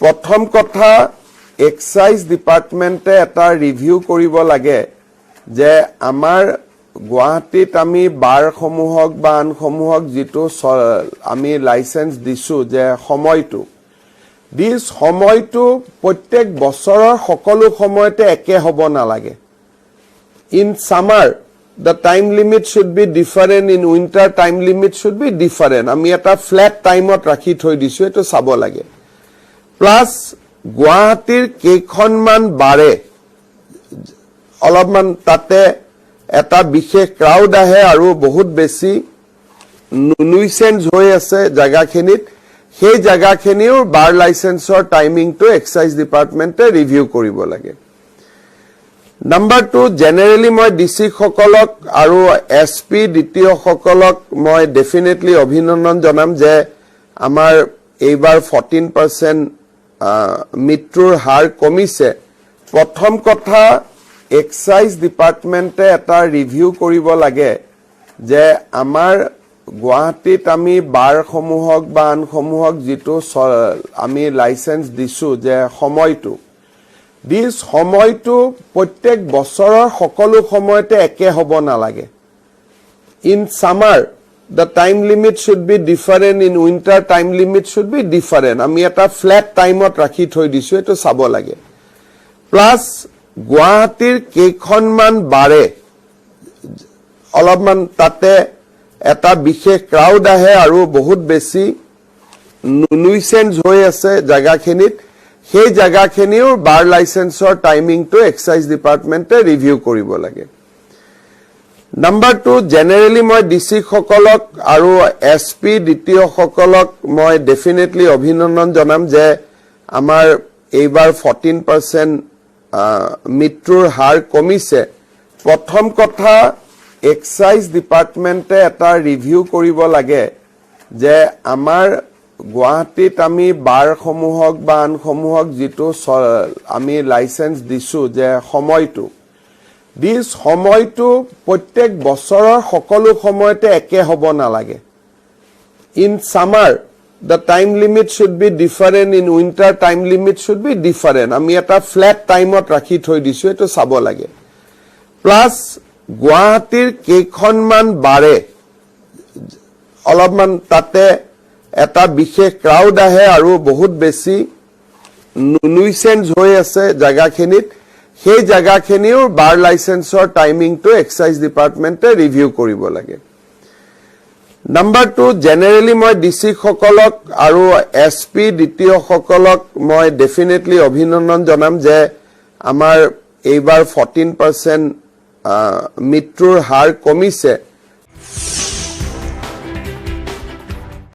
প্ৰথম কথা এক্সাইজ ডিপাৰ্টমেণ্টে এটা ৰিভিউ কৰিব লাগে যে আমাৰ গুৱাহাটীত আমি বাৰসমূহক বা আনসমূহক যিটো আমি লাইসেন্স দিছো যে সময়টো সময়টো প্ৰত্যেক বছৰৰ সকলো সময়তে একে হ'ব নালাগে in summer the time limit should be different in winter time limit should be different আমি এটা ফ্ল্যাট টাইমত ৰাখি থৈ দিছো এটো চাব লাগে প্লাস গুৱাহাটীৰ কেইখনমান বাৰে অলপমান তাতে এটা বিশেষ ক্ৰাউড আহে আৰু বহুত বেছি নুইসেন্স হৈ আছে জায়গাখিনিত সেই জায়গাখিনিও বাৰ লাইসেন্সৰ টাইমিংটো এক্সাইজ ডিপাৰ্টমেণ্টে ৰিভিউ কৰিব লাগে Number 2, generally মই ডিসি সকলক আৰু এসপি দ্বিতীয় সকলক মই ডেফিনেটলি অভিনন্দন জনাম যে আমাৰ এইবাৰ 14% মৃত্যুৰ হাৰ কমিছে প্ৰথম কথা এক্সাইজ ডিপাৰ্টমেণ্টে এটা ৰিভিউ কৰিব লাগে যে আমাৰ গুৱাহাটীত আমি বাৰসমূহক বা আনসমূহক যিটো আমি লাইসেন্স দিছো যে সময়টো সময়টো প্ৰত্যেক বছৰৰ সকলো সময়তে একে হ'ব নালাগে in summer the time limit should be different in winter time limit should be different আমি এটা ফ্ল্যাট টাইমত ৰাখি থৈ দিছো এটো চাব লাগে প্লাস গুৱাহাটীৰ কেইখনমান বাৰে অলপমান তাতে এটা বিশেষ ক্ৰাউড আহে আৰু বহুত বেছি নুইসেন্স হৈ আছে জায়গাখিনিত সেই জায়গাখিনিও বাৰ লাইসেন্সৰ টাইমিংটো এক্সাইজ ডিপাৰ্টমেণ্টে ৰিভিউ কৰিব লাগে Number 2, generally মই ডিসি সকলক আৰু এসপি দ্বিতীয় সকলক মই ডেফিনেটলি অভিনন্দন জনাম যে আমাৰ এইবাৰ 14% মৃত্যুৰ হাৰ কমিছে প্ৰথম কথা এক্সাইজ ডিপাৰ্টমেণ্টে এটা ৰিভিউ কৰিব লাগে যে আমাৰ গুৱাহাটীত আমি বাৰসমূহক বা আনসমূহক যিটো আমি লাইসেন্স দিছো যে সময়টো সময়টো প্ৰত্যেক বছৰৰ সকলো সময়তে একে হ'ব নালাগে in summer the time limit should be different in winter time limit should be different আমি এটা ফ্ল্যাট টাইমত ৰাখি থৈ দিছো এটো চাব লাগে প্লাস গুৱাহাটীৰ কেইখনমান বাৰে অলপমান তাতে এটা বিশেষ ক্ৰাউড আহে আৰু বহুত বেছি নুইসেন্স হৈ আছে জায়গাখিনিত সেই জায়গাখিনিও বাৰ লাইসেন্সৰ টাইমিংটো এক্সাইজ ডিপাৰ্টমেণ্টে ৰিভিউ কৰিব লাগে Number 2, generally মই ডিসি সকলক আৰু এসপি দ্বিতীয় সকলক মই ডেফিনেটলি অভিনন্দন জনাম যে আমাৰ এইবাৰ 14% মৃত্যুৰ হাৰ কমিছে